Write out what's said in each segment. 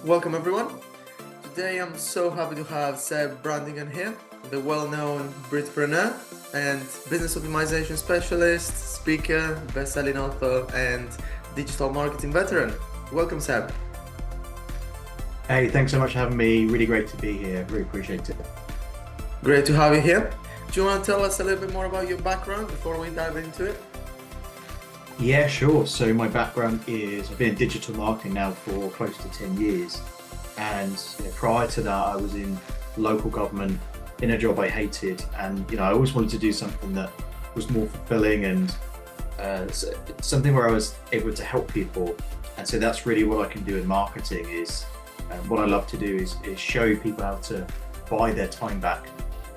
welcome everyone. Today I'm so happy to have Brantigan here, the well-known Britpreneur and business optimization specialist, speaker, best-selling author, and digital marketing veteran. Welcome, Seb. Hey, thanks so much for having me. Really great to be here. Really appreciate it. Great to have you here. Do you want to tell us a little bit more about your background before we dive into it? Yeah, sure. So my background is I've been in digital marketing now for close to 10 years. And prior to that, I was in local government in a job I hated. And, I always wanted to do something that was more fulfilling and something where I was able to help people. And so that's really what I can do in marketing is what I love to do is show people how to buy their time back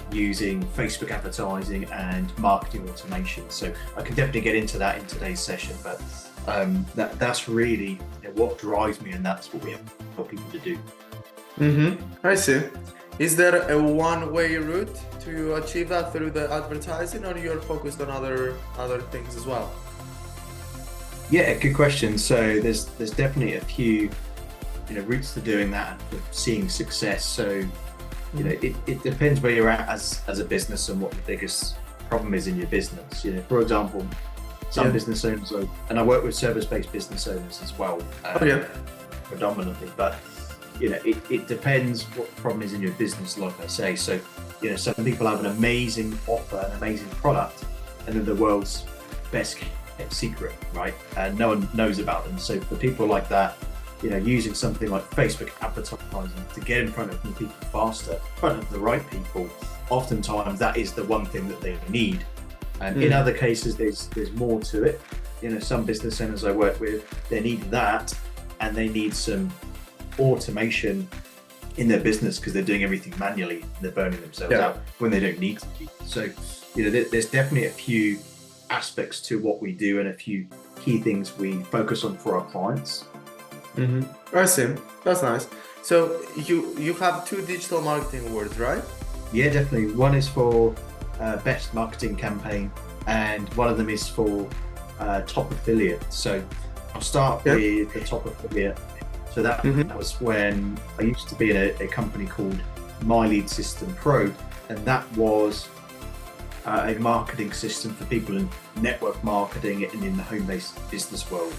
using Facebook advertising and marketing automation. So I can definitely get into that in today's session, but that's really what drives me, and that's what we help people to do. I see. Is there a one-way route to achieve that through the advertising, or you're focused on other things as well? Yeah, good question. So there's definitely a few routes to doing that and for seeing success. So it depends where you're at as a business and what the biggest problem is in your business. For example, some business owners, and I work with service-based business owners as well, predominantly, but it depends what the problem is in your business, like I say. So some people have an amazing offer, an amazing product, and then the world's best kept secret, right? And no one knows about them. So for people like that, using something like Facebook advertising to get in front of people faster, in front of the right people, oftentimes that is the one thing that they need. And in other cases, there's more to it. Some business owners I work with, they need that, and they need some automation in their business because they're doing everything manually and they're burning themselves out when they don't need to be. So, there's definitely a few aspects to what we do and a few key things we focus on for our clients. I see. That's nice. So you have 2 digital marketing awards, right? Yeah, definitely. One is for best marketing campaign, and one of them is for top affiliate. So I'll start with the top affiliate. So that was when I used to be in a company called My Lead System Pro, and that was a marketing system for people in network marketing and in the home-based business world,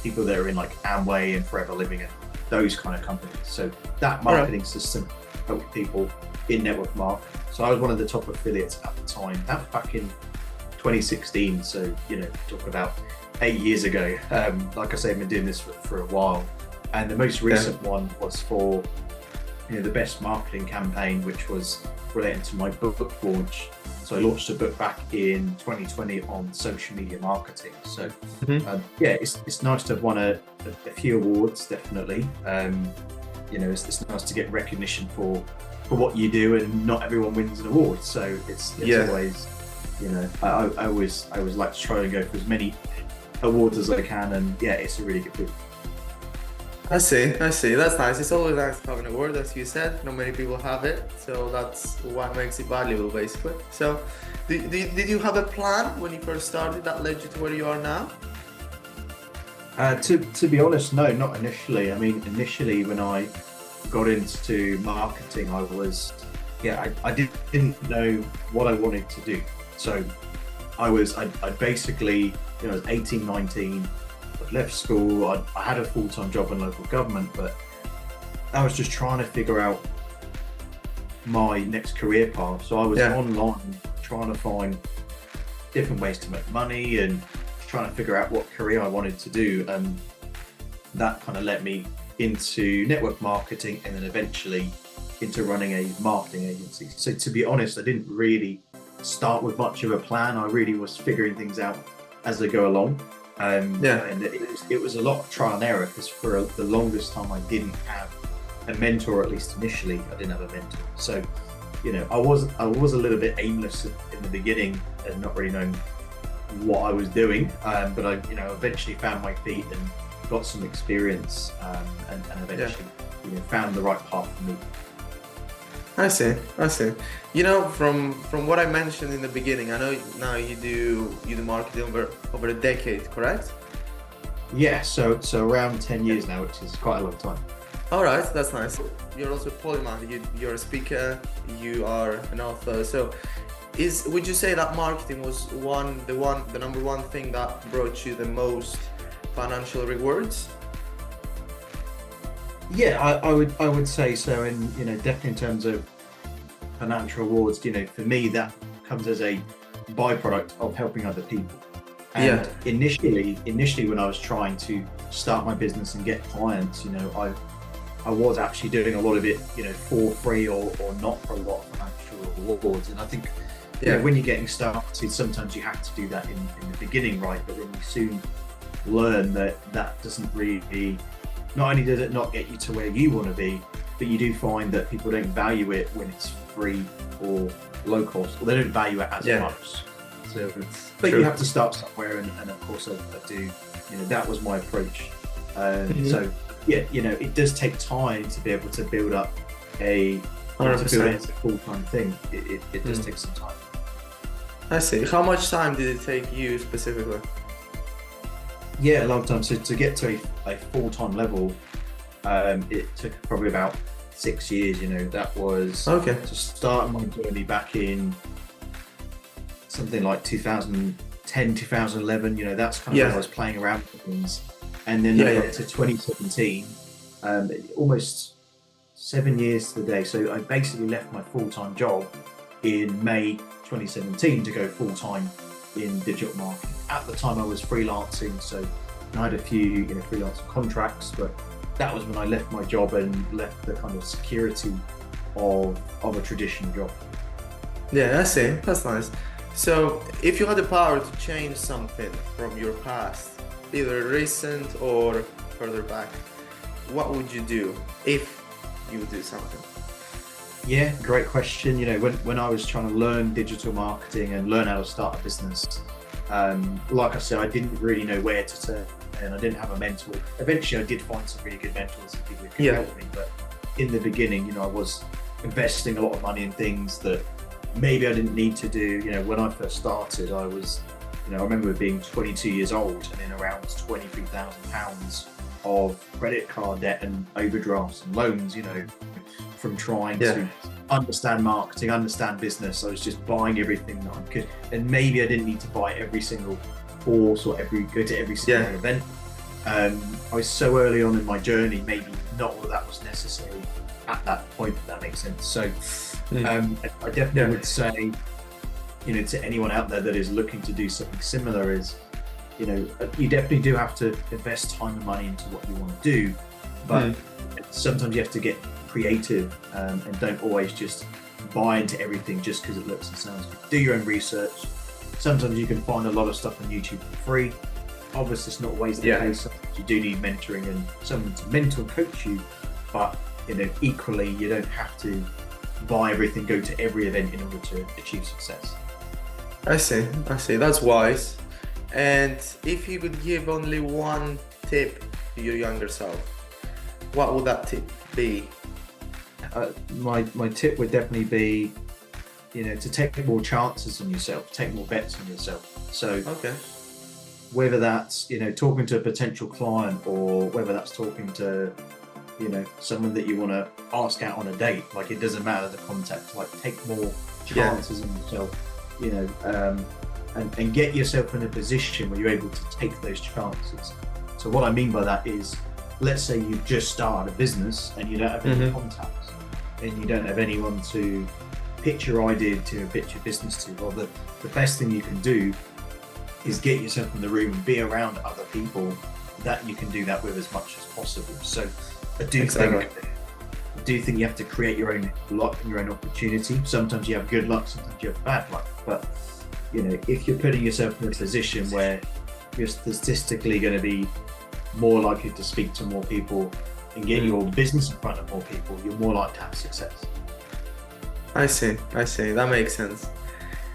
people that are in like Amway and Forever Living and those kind of companies. So that marketing system helped people in network marketing. So I was one of the top affiliates at the time. That was back in 2016. So, talk about 8 years ago. Like I say, I've been doing this for a while. And the most recent one was for, the best marketing campaign, which was relating to my book launch. So I launched a book back in 2020 on social media marketing. So it's nice to have won a few awards, definitely. It's nice to get recognition for what you do, and not everyone wins an award. So it's always, I always like to try and go for as many awards as I can, and it's a really good feeling. I see. That's nice. It's always nice to have an award, as you said. Not many people have it, so that's what makes it valuable, basically. So, did you have a plan when you first started that led you to where you are now? To be honest, no, not initially. I mean, initially when I got into marketing, I was, I didn't know what I wanted to do. So, I basically, I was 18, 19. Left school. I had a full-time job in local government, but I was just trying to figure out my next career path. So I was online trying to find different ways to make money and trying to figure out what career I wanted to do, and that kind of led me into network marketing and then eventually into running a marketing agency. So to be honest, I didn't really start with much of a plan. I really was figuring things out as I go along. And it was a lot of trial and error, because for the longest time I didn't have a mentor, at least initially. I didn't have a mentor. So, I was a little bit aimless in the beginning and not really knowing what I was doing. But I, eventually found my feet and got some experience, and eventually, found the right path for me. I see. From what I mentioned in the beginning, I know now you do marketing over a decade, correct? Yeah, so around 10 years now, which is quite a long time. All right, that's nice. You're also a polymath. You're a speaker. You are an author. So, would you say that marketing was the number one thing that brought you the most financial rewards? Yeah, I would say so, and definitely in terms of financial rewards, for me that comes as a byproduct of helping other people. And initially when I was trying to start my business and get clients, I was actually doing a lot of it, for free or not for a lot of financial rewards. And I think when you're getting started, sometimes you have to do that in the beginning, right? But then you soon learn that doesn't really, not only does it not get you to where you want to be, but you do find that people don't value it when it's free or low cost, or they don't value it as much. So, but you have to start somewhere, and of course I do. That was my approach. So it does take time to be able to build up to build it as a full-time thing. It does take some time. I see. How much time did it take you specifically? Yeah, a long time. So to get to a full-time level, it took probably about 6 years. That was to start my journey back in something like 2010, 2011. That's kind of when I was playing around with things, and then up to 2017, almost 7 years to the day. So I basically left my full-time job in May 2017 to go full-time in digital marketing. At the time I was freelancing, so I had a few freelance contracts, but that was when I left my job and left the kind of security of a traditional job. Yeah, I see. That's nice. So if you had the power to change something from your past, either recent or further back, what would you do if you would do something? Yeah, great question. When I was trying to learn digital marketing and learn how to start a business, like I said, I didn't really know where to turn, and I didn't have a mentor. Eventually I did find some really good mentors and people who could help me, but in the beginning, I was investing a lot of money in things that maybe I didn't need to do. When I first started, I was, I remember being 22 years old and in around £23,000 of credit card debt and overdrafts and loans, from trying to understand marketing, understand business. I was just buying everything that I could, and maybe I didn't need to buy every single course or go to every single event. I was so early on in my journey, maybe not all of that was necessary at that point, if that makes sense. So I definitely would say, to anyone out there that is looking to do something similar is, you definitely do have to invest time and money into what you want to do, but sometimes you have to get creative, and don't always just buy into everything just because it looks and sounds good. Do your own research. Sometimes you can find a lot of stuff on YouTube for free. Obviously, it's not always the case. Sometimes you do need mentoring and someone to mentor and coach you, but equally, you don't have to buy everything, go to every event in order to achieve success. I see. That's wise. And if you could give only one tip to your younger self, what would that tip be? My tip would definitely be, to take more chances on yourself, take more bets on yourself. So whether that's, talking to a potential client, or whether that's talking to, someone that you want to ask out on a date, like, it doesn't matter the context, like, take more chances on yourself, and get yourself in a position where you're able to take those chances. So what I mean by that is, let's say you've just started a business and you don't have any contacts, and you don't have anyone to pitch your idea to, pitch your business to. Well, the best thing you can do is get yourself in the room and be around other people that you can do that with as much as possible. So I do think you have to create your own luck and your own opportunity. Sometimes you have good luck, sometimes you have bad luck, but if you're putting yourself in a position where you're statistically going to be more likely to speak to more people and get your business in front of more people, you're more likely to have success. I see. That makes sense.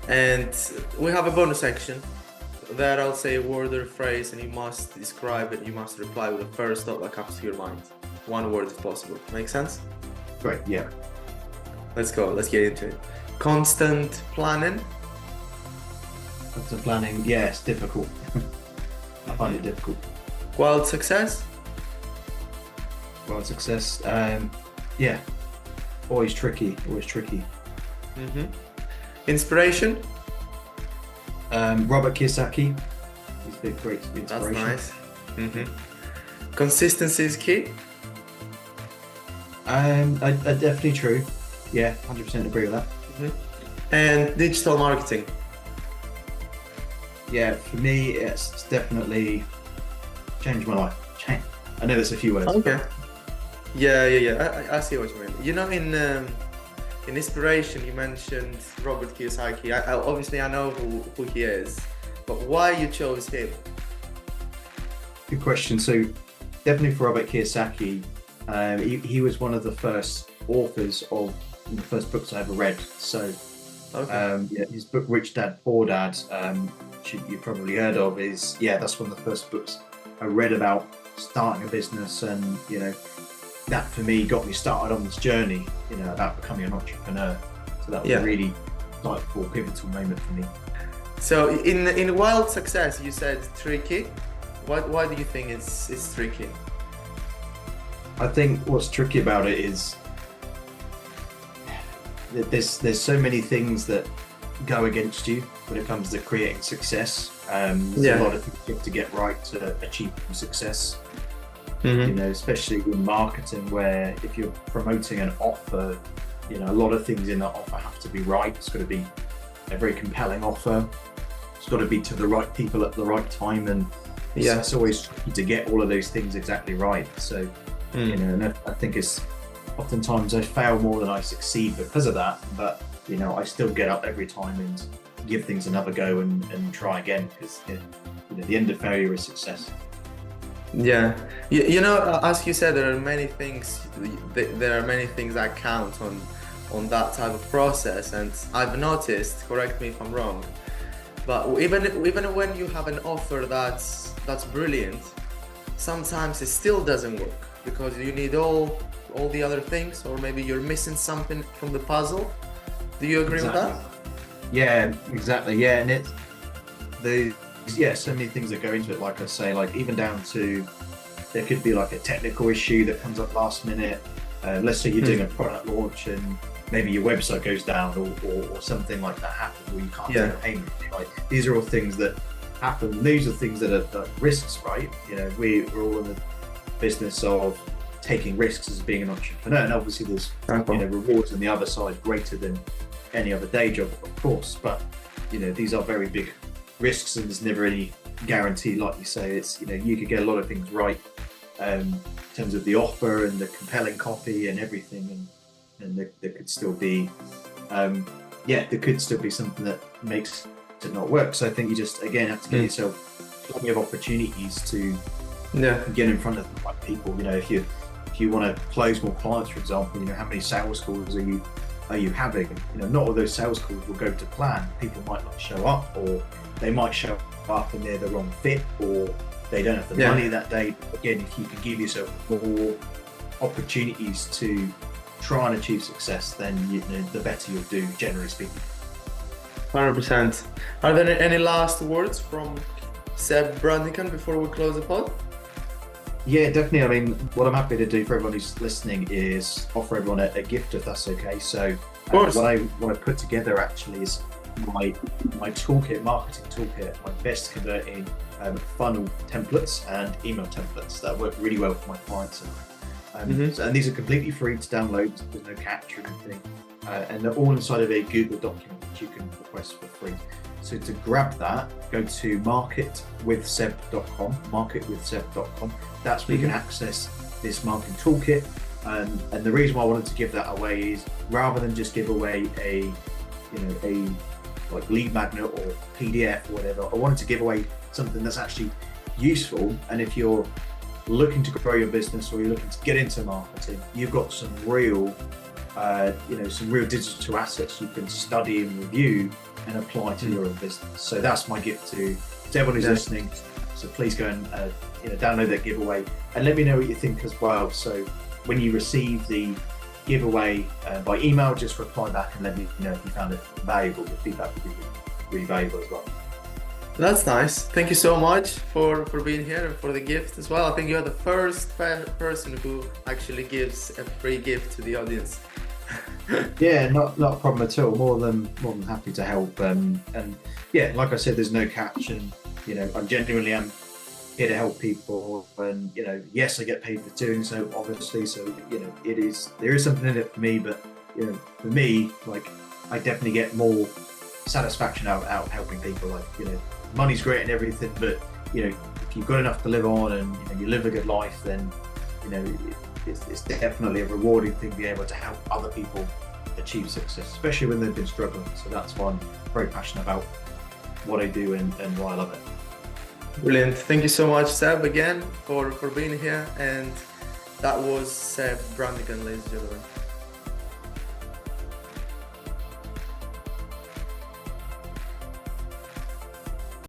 And we have a bonus section that I'll say a word or a phrase, and you must describe it. You must reply with the first thought that comes to your mind. One word if possible. Make sense? Great, yeah. Let's go. Let's get into it. Constant planning. Constant planning, yeah, it's difficult. I find it difficult. Wild success. About success. Yeah, always tricky. Inspiration? Robert Kiyosaki. He's a great inspiration. That's nice. Consistency is key? Definitely true. Yeah, 100% agree with that. And digital marketing? Yeah, for me, it's definitely changed my life. I know there's a few words. Okay. Yeah. I see what you mean. You know, in inspiration, you mentioned Robert Kiyosaki. Obviously, I know who he is, but why you chose him? Good question. So, definitely for Robert Kiyosaki, he was one of the first authors of the first books I ever read. So, his book Rich Dad Poor Dad, which you've probably heard of, that's one of the first books I read about starting a business, and that for me got me started on this journey, about becoming an entrepreneur. So that was a really insightful, pivotal moment for me. So in wild success, you said tricky. Why do you think it's tricky? I think what's tricky about it is that there's so many things that go against you when it comes to creating success. There's a lot of things you have to get right to achieve success. Especially in marketing, where if you're promoting an offer, a lot of things in that offer have to be right. It's got to be a very compelling offer. It's got to be to the right people at the right time, and it's always tricky to get all of those things exactly right. So, and I think it's oftentimes I fail more than I succeed because of that. But I still get up every time and give things another go and try again, because the end of failure is success. Yeah, as you said, there are many things. There are many things that count on that type of process, and I've noticed. Correct me if I'm wrong, but even when you have an offer that's brilliant, sometimes it still doesn't work because you need all the other things, or maybe you're missing something from the puzzle. Do you agree with that? Yeah, exactly. Yeah, and so many things that go into it, like I say, like even down to there could be like a technical issue that comes up last minute. Let's say you're doing a product launch and maybe your website goes down or something like that happens, or you can't take a payment. Like, these are all things that happen. These are things that are risks, right? We're all in the business of taking risks as being an entrepreneur, and obviously there's rewards on the other side greater than any other day job, of course, but these are very big risks, and there's never any guarantee. Like you say, it's you could get a lot of things right in terms of the offer and the compelling copy and everything, and there could still be something that makes it not work. So I think you just again have to give yourself plenty of opportunities to get in front of the right people. If you want to close more clients, for example, how many sales calls are you having? Not all those sales calls will go to plan. People might not show up, or they might show up and they're the wrong fit, or they don't have the money that day. Again, if you can give yourself more opportunities to try and achieve success, then the better you'll do, generally speaking. 100%. Are there any last words from Seb Brantigan before we close the pod? Yeah, definitely. I mean, what I'm happy to do for everyone who's listening is offer everyone a gift, if that's okay. So what I put together actually is my toolkit, marketing toolkit, my best converting funnel templates and email templates that work really well for my clients. And these are completely free to download. There's no catch or anything. And they're all inside of a Google document which you can request for free. So to grab that, go to marketwithseb.com. That's where you can access this marketing toolkit. And the reason why I wanted to give that away is rather than just give away a like lead magnet or PDF or whatever, I wanted to give away something that's actually useful. And if you're looking to grow your business or you're looking to get into marketing, you've got some real digital assets you can study and review and apply to your own business. So that's my gift to everyone who's listening. So please go and download that giveaway and let me know what you think as well. So when you receive the giveaway by email, just reply back and let me know if you found it valuable. The feedback would be really valuable as well. That's nice. Thank you so much for being here and for the gift as well. I think you're the first person who actually gives a free gift to the audience. Yeah, not a problem at all. More than happy to help. And yeah, like I said, there's no catch, and I genuinely am here to help people. And yes, I get paid for doing so, obviously. So there is something in it for me. But for me, like, I definitely get more satisfaction out of helping people. Like, money's great and everything, but if you've got enough to live on and you live a good life, then it's definitely a rewarding thing to be able to help other people achieve success, especially when they've been struggling. So that's why I'm very passionate about what I do and why I love it. Brilliant. Thank you so much, Seb, again for being here. And that was Seb Brantigan, ladies and gentlemen.